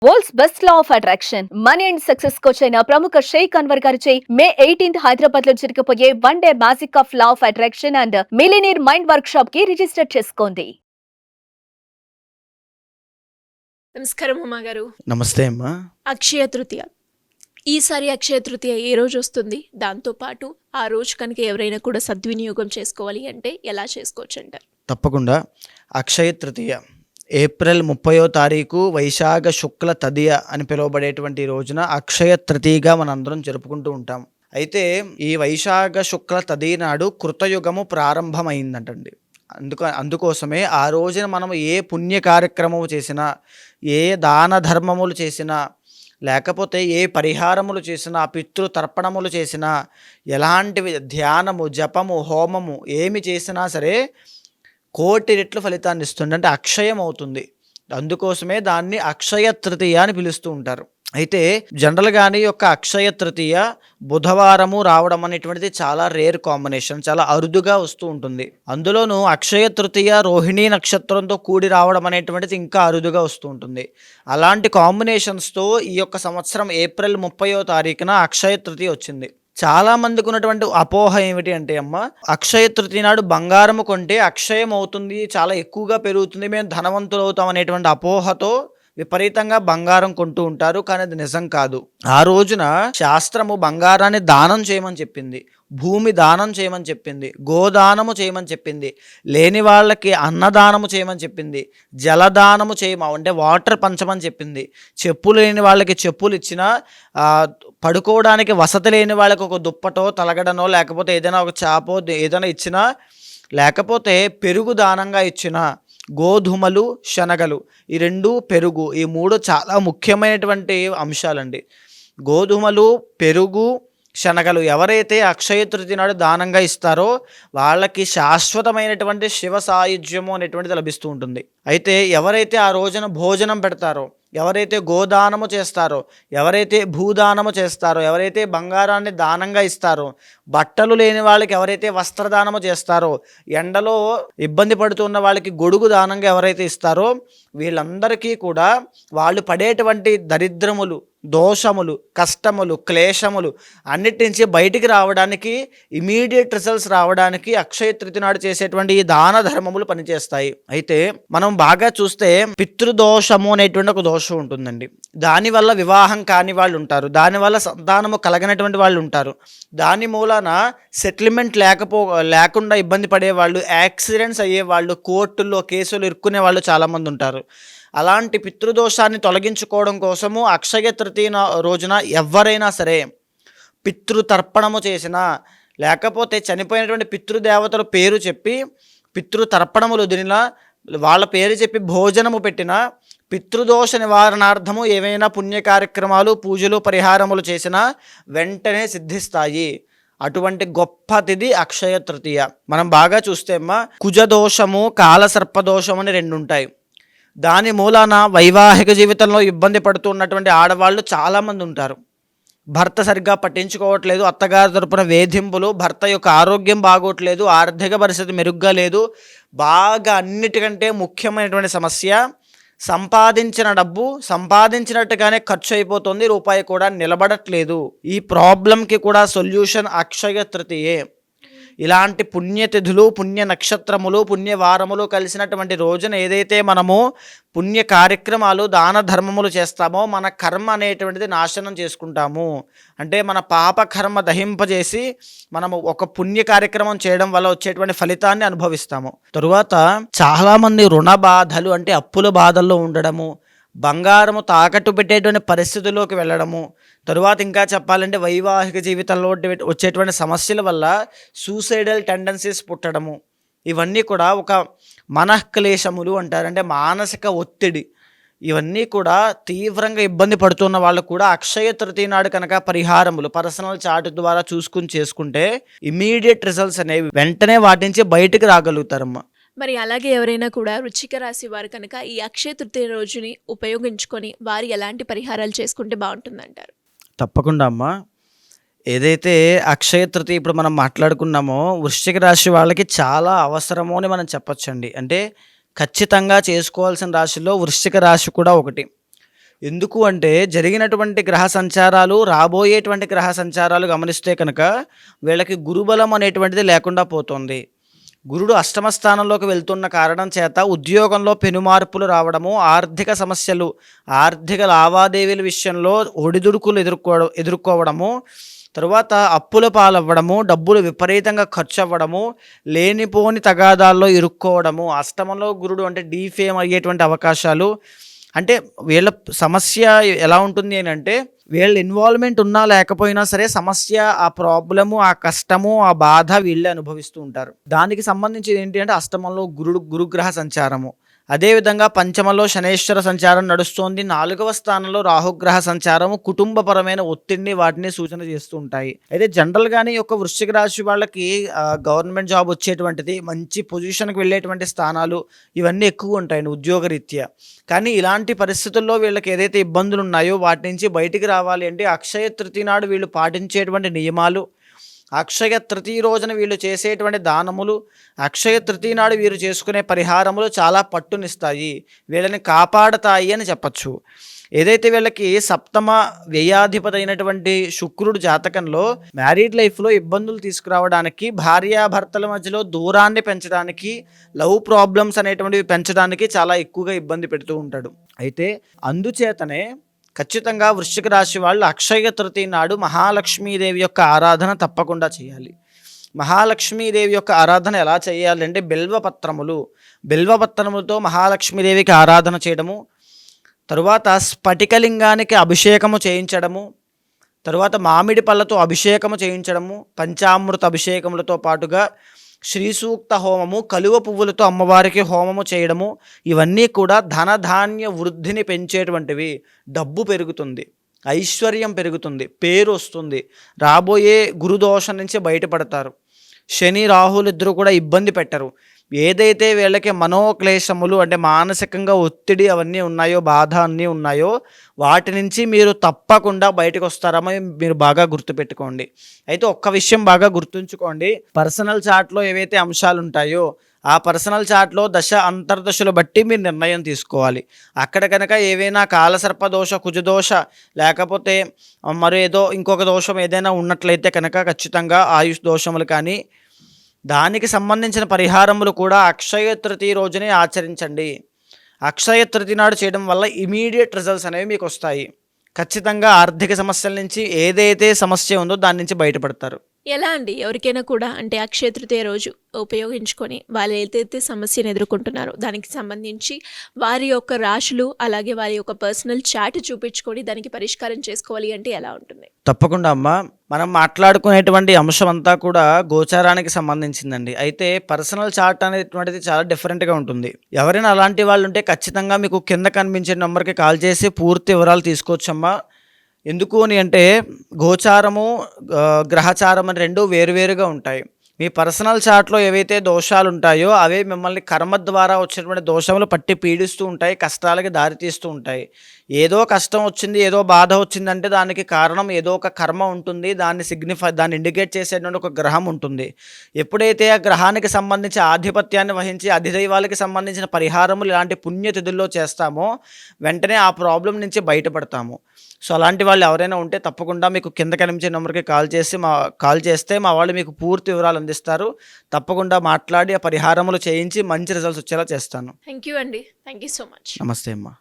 World's best law of attraction money and success coach అయిన ప్రముఖ షేక్ అన్వర్ గారిచే మే 18th హైదరాబాద్ లో జరగబోయే one day magic of law of attraction and millionaire mind work shop కి register చేసుకోండి. నమస్కారం ఉమా గారు. నమస్తే అమ్మా. అక్షయ తృతీయ, ఈసారి అక్షయ తృతీయ ఏ రోజు వస్తుంది? దాంతోపాటు ఆ రోజు కనుక ఎవరైనా కూడా సద్వినియోగం చేసుకోవాలి అంటే ఎలా చేసుకోవచ్చు అంటారు? తప్పకుండా. అక్షయ తృతీయ ఏప్రిల్ 30వ తారీఖు వైశాఖ శుక్ల తదియ అని పిలువబడేటువంటి రోజున అక్షయ తృతీయగా మనందరం జరుపుకుంటూ ఉంటాం. అయితే ఈ వైశాఖ శుక్ల తదియ నాడు కృతయుగము ప్రారంభమైందంటండి. అందుకోసమే ఆ రోజున మనం ఏ పుణ్య కార్యక్రమము చేసినా, ఏ దాన ధర్మములు చేసినా, లేకపోతే ఏ పరిహారములు చేసినా, పితృ తర్పణములు చేసినా, ఎలాంటివి ధ్యానము, జపము, హోమము ఏమి చేసినా సరే కోటి రెట్లు ఫలితాన్ని ఇస్తుంది. అంటే అక్షయం అవుతుంది. అందుకోసమే దాన్ని అక్షయ తృతీయ అని పిలుస్తూ ఉంటారు. అయితే జనరల్గానే యొక్క అక్షయ తృతీయ బుధవారము రావడం అనేటువంటిది చాలా రేర్ కాంబినేషన్, చాలా అరుదుగా వస్తూ ఉంటుంది. అందులోనూ అక్షయ తృతీయ రోహిణీ నక్షత్రంతో కూడి రావడం అనేటువంటిది ఇంకా అరుదుగా వస్తూ ఉంటుంది. అలాంటి కాంబినేషన్స్తో ఈ యొక్క సంవత్సరం ఏప్రిల్ 30వ తారీఖున అక్షయ తృతీయ వచ్చింది. చాలా మందికి ఉన్నటువంటి అపోహ ఏమిటి అంటే అమ్మ, అక్షయ తృతీయ నాడు బంగారము కొంటే అక్షయం అవుతుంది, చాలా ఎక్కువగా పెరుగుతుంది, మేము ధనవంతులు అవుతాం అనేటువంటి అపోహతో విపరీతంగా బంగారం కొంటూ ఉంటారు. కానీ అది నిజం కాదు. ఆ రోజున శాస్త్రము బంగారాన్ని దానం చేయమని చెప్పింది, భూమి దానం చేయమని చెప్పింది, గోదానము చేయమని చెప్పింది, లేని వాళ్ళకి అన్నదానము చేయమని చెప్పింది, జలదానము అంటే వాటర్ పంచమని చెప్పింది, చెప్పులు లేని వాళ్ళకి చెప్పులు ఇచ్చినా, పడుకోవడానికి వసతి లేని వాళ్ళకి ఒక దుప్పటో తలగడనో లేకపోతే ఏదైనా ఒక చాపో ఏదైనా ఇచ్చినా, లేకపోతే పెరుగు దానంగా ఇచ్చిన, గోధుమలు శనగలు ఈ రెండు, పెరుగు ఈ మూడు చాలా ముఖ్యమైనటువంటి అంశాలండి. గోధుమలు, పెరుగు, శనగలు ఎవరైతే అక్షయ తృతీయ నాడు దానంగా ఇస్తారో వాళ్ళకి శాశ్వతమైనటువంటి శివ సాయుధ్యము అనేటువంటిది లభిస్తూ ఉంటుంది. అయితే ఎవరైతే ఆ రోజున భోజనం పెడతారో, ఎవరైతే గోదానము చేస్తారో, ఎవరైతే భూదానము చేస్తారో, ఎవరైతే బంగారాన్ని దానంగా ఇస్తారో, బట్టలు లేని వాళ్ళకి ఎవరైతే వస్త్రదానము చేస్తారో, ఎండలో ఇబ్బంది పడుతున్న వాళ్ళకి గొడుగు దానంగా ఎవరైతే ఇస్తారో, వీళ్ళందరికీ కూడా వాళ్ళు పడేటువంటి దరిద్రములు, దోషములు, కష్టములు, క్లేశములు అన్నిటి నుంచి బయటికి రావడానికి, ఇమీడియట్ రిజల్ట్స్ రావడానికి అక్షయ తృతీయ నాడు చేసేటువంటి ఈ దాన ధర్మములు పనిచేస్తాయి. అయితే మనం బాగా చూస్తే పితృదోషము అనేటువంటి ఒక దోషం ఉంటుందండి. దానివల్ల వివాహం కాని వాళ్ళు ఉంటారు, దానివల్ల సంతానము కలగనటువంటి వాళ్ళు ఉంటారు, దాని మూలాన సెటిల్మెంట్ లేకుండా ఇబ్బంది పడేవాళ్ళు, యాక్సిడెంట్స్ అయ్యేవాళ్ళు, కోర్టుల్లో కేసులు ఇరుక్కునే వాళ్ళు చాలామంది ఉంటారు. అలాంటి పితృదోషాన్ని తొలగించుకోవడం కోసము అక్షయ తృతీయ రోజున ఎవరైనా సరే పితృతర్పణము చేసినా, లేకపోతే చనిపోయినటువంటి పితృదేవతల పేరు చెప్పి పితృతర్పణములు వదిలినా, వాళ్ళ పేరు చెప్పి భోజనము పెట్టినా, పితృదోష నివారణార్థము ఏవైనా పుణ్య కార్యక్రమాలు, పూజలు, పరిహారములు చేసినా వెంటనే సిద్ధిస్తాయి. అటువంటి గొప్ప తిథి అక్షయ తృతీయ. మనం బాగా చూస్తే అమ్మా, కుజదోషము, కాలసర్పదోషము అని రెండు ఉంటాయి. దాని మూలాన వైవాహిక జీవితంలో ఇబ్బంది పడుతున్నటువంటి ఆడవాళ్ళు చాలామంది ఉంటారు. భర్త సరిగ్గా పట్టించుకోవట్లేదు, అత్తగారి తరపున వేధింపులు, భర్త యొక్క ఆరోగ్యం బాగోట్లేదు, ఆర్థిక పరిస్థితి మెరుగ్గా లేదు, బాగా అన్నిటికంటే ముఖ్యమైనటువంటి సమస్య సంపాదించిన డబ్బు సంపాదించినట్టుగానే ఖర్చు అయిపోతుంది, రూపాయి కూడా నిలబడట్లేదు. ఈ ప్రాబ్లంకి కూడా సొల్యూషన్ అక్షయ తృతీయే. ఇలాంటి పుణ్యతిథులు, పుణ్య నక్షత్రములు, పుణ్యవారములు కలిసినటువంటి రోజున ఏదైతే మనము పుణ్య కార్యక్రమాలు, దాన ధర్మములు చేస్తామో మన కర్మ అనేటువంటిది నాశనం చేసుకుంటాము. అంటే మన పాప కర్మ దహింపజేసి మనము ఒక పుణ్య కార్యక్రమం చేయడం వల్ల వచ్చేటువంటి ఫలితాన్ని అనుభవిస్తాము. తరువాత చాలామంది రుణ బాధలు, అంటే అప్పుల బాధల్లో ఉండడము, బంగారము తాకట్టు పెట్టేటువంటి పరిస్థితుల్లోకి వెళ్ళడము, తరువాత ఇంకా చెప్పాలంటే వైవాహిక జీవితంలో వచ్చేటువంటి సమస్యల వల్ల సూసైడల్ టెండెన్సీస్ పుట్టడము, ఇవన్నీ కూడా ఒక మనఃక్లేశములు అంటారు. అంటే మానసిక ఒత్తిడి. ఇవన్నీ కూడా తీవ్రంగా ఇబ్బంది పడుతున్న వాళ్ళు కూడా అక్షయ తృతీయ నాడు కనుక పరిహారములు పర్సనల్ చార్ట్ ద్వారా చేసుకుంటే ఇమీడియట్ రిజల్ట్స్ అనేవి వెంటనే వాటి నుంచి బయటకు రాగలుగుతారమ్మా. మరి అలాగే ఎవరైనా కూడా వృశ్చిక రాశి వారు కనుక ఈ అక్షయ తృతీయ రోజుని ఉపయోగించుకొని వారు ఎలాంటి పరిహారాలు చేసుకుంటే బాగుంటుందంటారు? తప్పకుండా అమ్మా. ఏదైతే అక్షయ తృతీయ ఇప్పుడు మనం మాట్లాడుకున్నామో వృశ్చిక రాశి వాళ్ళకి చాలా అవసరమో అని మనం చెప్పొచ్చండి. అంటే ఖచ్చితంగా చేసుకోవాల్సిన రాశిలో వృశ్చిక రాశి కూడా ఒకటి. ఎందుకు అంటే జరిగినటువంటి గ్రహ సంచారాలు, రాబోయేటువంటి గ్రహ సంచారాలు గమనిస్తే కనుక వీళ్ళకి గురుబలం అనేటువంటిది లేకుండా పోతుంది. గురుడు అష్టమ స్థానంలోకి వెళ్తున్న కారణం చేత ఉద్యోగంలో పెనుమార్పులు రావడము, ఆర్థిక సమస్యలు, ఆర్థిక లావాదేవీల విషయంలో ఒడిదుడుకులు ఎదుర్కోవడము, తరువాత అప్పుల పాలవ్వడము, డబ్బులు విపరీతంగా ఖర్చు అవ్వడము, లేనిపోని తగాదాల్లో ఇరుక్కోవడము, అష్టమంలో గురుడు అంటే డీఫేమ్ అయ్యేటువంటి అవకాశాలు. అంటే వీళ్ళ సమస్య ఎలా ఉంటుంది అని అంటే వీళ్ళ ఇన్వాల్వ్మెంట్ ఉన్నా లేకపోయినా సరే సమస్య, ఆ ప్రాబ్లము, ఆ కష్టము, ఆ బాధ వీళ్ళే అనుభవిస్తూ ఉంటారు. దానికి సంబంధించి ఏంటి అంటే అష్టమంలో గురుగ్రహ సంచారము, అదేవిధంగా పంచమలో శనేశ్వర సంచారం నడుస్తోంది, 4వ స్థానంలో రాహుగ్రహ సంచారము కుటుంబపరమైన ఒత్తిడిని వాటిని సూచన చేస్తూ ఉంటాయి. అయితే జనరల్గానే యొక్క వృశ్చిక రాశి వాళ్ళకి గవర్నమెంట్ జాబ్ వచ్చేటువంటిది, మంచి పొజిషన్కి వెళ్ళేటువంటి స్థానాలు ఇవన్నీ ఎక్కువ ఉంటాయండి ఉద్యోగరీత్యా. కానీ ఇలాంటి పరిస్థితుల్లో వీళ్ళకి ఏదైతే ఇబ్బందులు ఉన్నాయో వాటి నుంచి బయటికి రావాలి అంటే అక్షయ తృతీయ నాడు వీళ్ళు పాటించేటువంటి నియమాలు, అక్షయ తృతీయ రోజున వీళ్ళు చేసేటువంటి దానములు, అక్షయ తృతీయ నాడు వీరు చేసుకునే పరిహారములు చాలా పట్టునిస్తాయి, వీళ్ళని కాపాడతాయి అని చెప్పచ్చు. ఏదైతే వీళ్ళకి సప్తమ వ్యయాధిపతి అయినటువంటి శుక్రుడు జాతకంలో మ్యారీడ్ లైఫ్లో ఇబ్బందులు తీసుకురావడానికి, భార్యాభర్తల మధ్యలో దూరాన్ని పెంచడానికి, లవ్ ప్రాబ్లమ్స్ అనేటువంటివి పెంచడానికి చాలా ఎక్కువగా ఇబ్బంది పెడుతూ ఉంటాడు. అయితే అందుచేతనే ఖచ్చితంగా వృశ్చిక రాశి వాళ్ళు అక్షయ తృతీయ నాడు మహాలక్ష్మీదేవి యొక్క ఆరాధన తప్పకుండా చేయాలి. మహాలక్ష్మీదేవి యొక్క ఆరాధన ఎలా చేయాలంటే బిల్వపత్రములతో మహాలక్ష్మీదేవికి ఆరాధన చేయడము, తరువాత స్ఫటికలింగానికి అభిషేకము చేయించడము, తరువాత మామిడి పళ్ళతో అభిషేకము చేయించడము, పంచామృత అభిషేకములతో పాటుగా శ్రీ సూక్త హోమము, కలువ పువ్వులతో అమ్మవారికి హోమము చేయడము, ఇవన్నీ కూడా ధనధాన్య వృద్ధిని పెంచేటువంటివి. డబ్బు పెరుగుతుంది, ఐశ్వర్యం పెరుగుతుంది, పేరు వస్తుంది, రాబోయే గురుదోషం నుంచి బయటపడతారు, శని రాహులు ఇద్దరు కూడా ఇబ్బంది పెట్టరు. ఏదైతే వీళ్ళకి మనోక్లేశములు అంటే మానసికంగా ఒత్తిడి అవన్నీ ఉన్నాయో, బాధ అన్నీ ఉన్నాయో వాటి నుంచి మీరు తప్పకుండా బయటకు వస్తారని మీరు బాగా గుర్తుపెట్టుకోండి. అయితే ఒక్క విషయం బాగా గుర్తుంచుకోండి, పర్సనల్ చార్ట్లో ఏవైతే అంశాలు ఉంటాయో ఆ పర్సనల్ చార్ట్లో దశ అంతర్దశలు బట్టి మీరు నిర్ణయం తీసుకోవాలి. అక్కడ కనుక ఏవైనా కాలసర్ప దోష, కుజదోష, లేకపోతే మరేదో ఇంకొక దోషం ఏదైనా ఉన్నట్లయితే కనుక ఖచ్చితంగా ఆయుష్ దోషములు కానీ దానికి సంబంధించిన పరిహారములు కూడా అక్షయ తృతీయ రోజునే ఆచరించండి. అక్షయ తృతీయ నాడు చేయడం వల్ల ఇమీడియట్ రిజల్ట్స్ అనేవి మీకు వస్తాయి. ఖచ్చితంగా ఆర్థిక సమస్యల నుంచి ఏదైతే సమస్య ఉందో దాని నుంచి బయటపడతారు. ఎలా అండి ఎవరికైనా కూడా అంటే అక్షయ తృతీయ రోజు ఉపయోగించుకొని వాళ్ళు ఏదైతే సమస్యను ఎదుర్కొంటున్నారో దానికి సంబంధించి వారి యొక్క రాశులు అలాగే వారి యొక్క పర్సనల్ చాట్ చూపించుకొని దానికి పరిష్కారం చేసుకోవాలి అంటే ఎలా ఉంటుంది? తప్పకుండా అమ్మ, మనం మాట్లాడుకునేటువంటి అంశం అంతా కూడా గోచారానికి సంబంధించిందండి. అయితే పర్సనల్ చార్ట్ అనేటువంటిది చాలా డిఫరెంట్గా ఉంటుంది. ఎవరైనా అలాంటి వాళ్ళు ఉంటే ఖచ్చితంగా మీకు కింద కనిపించే నెంబర్కి కాల్ చేసి పూర్తి వివరాలు తీసుకోవచ్చమ్మా. ఎందుకు అని అంటే గోచారము, గ్రహచారం అని రెండు వేరువేరుగా ఉంటాయి. మీ పర్సనల్ చార్ట్లో ఏవైతే దోషాలు ఉంటాయో అవే మిమ్మల్ని కర్మ ద్వారా వచ్చినటువంటి దోషములు పట్టి పీడిస్తూ ఉంటాయి, కష్టాలకి దారితీస్తూ ఉంటాయి. ఏదో కష్టం వచ్చింది, ఏదో బాధ వచ్చిందంటే దానికి కారణం ఏదో ఒక కర్మ ఉంటుంది, దాన్ని ఇండికేట్ చేసేటువంటి ఒక గ్రహం ఉంటుంది. ఎప్పుడైతే ఆ గ్రహానికి సంబంధించి ఆధిపత్యాన్ని వహించి అధిదైవాలకి సంబంధించిన పరిహారములు ఇలాంటి పుణ్యతిథుల్లో చేస్తామో వెంటనే ఆ ప్రాబ్లం నుంచి బయటపడతాము. సో అలాంటి వాళ్ళు ఎవరైనా ఉంటే తప్పకుండా మీకు కింద కనిపించే నెంబర్కి కాల్ చేస్తే మా వాళ్ళు మీకు పూర్తి వివరాలు అందిస్తారు. తప్పకుండా మాట్లాడి ఆ పరిహారములు చేయించి మంచి రిజల్ట్స్ వచ్చేలా చేస్తాను. థ్యాంక్ యూ అండి, థ్యాంక్ యూ సో మచ్. నమస్తే అమ్మా.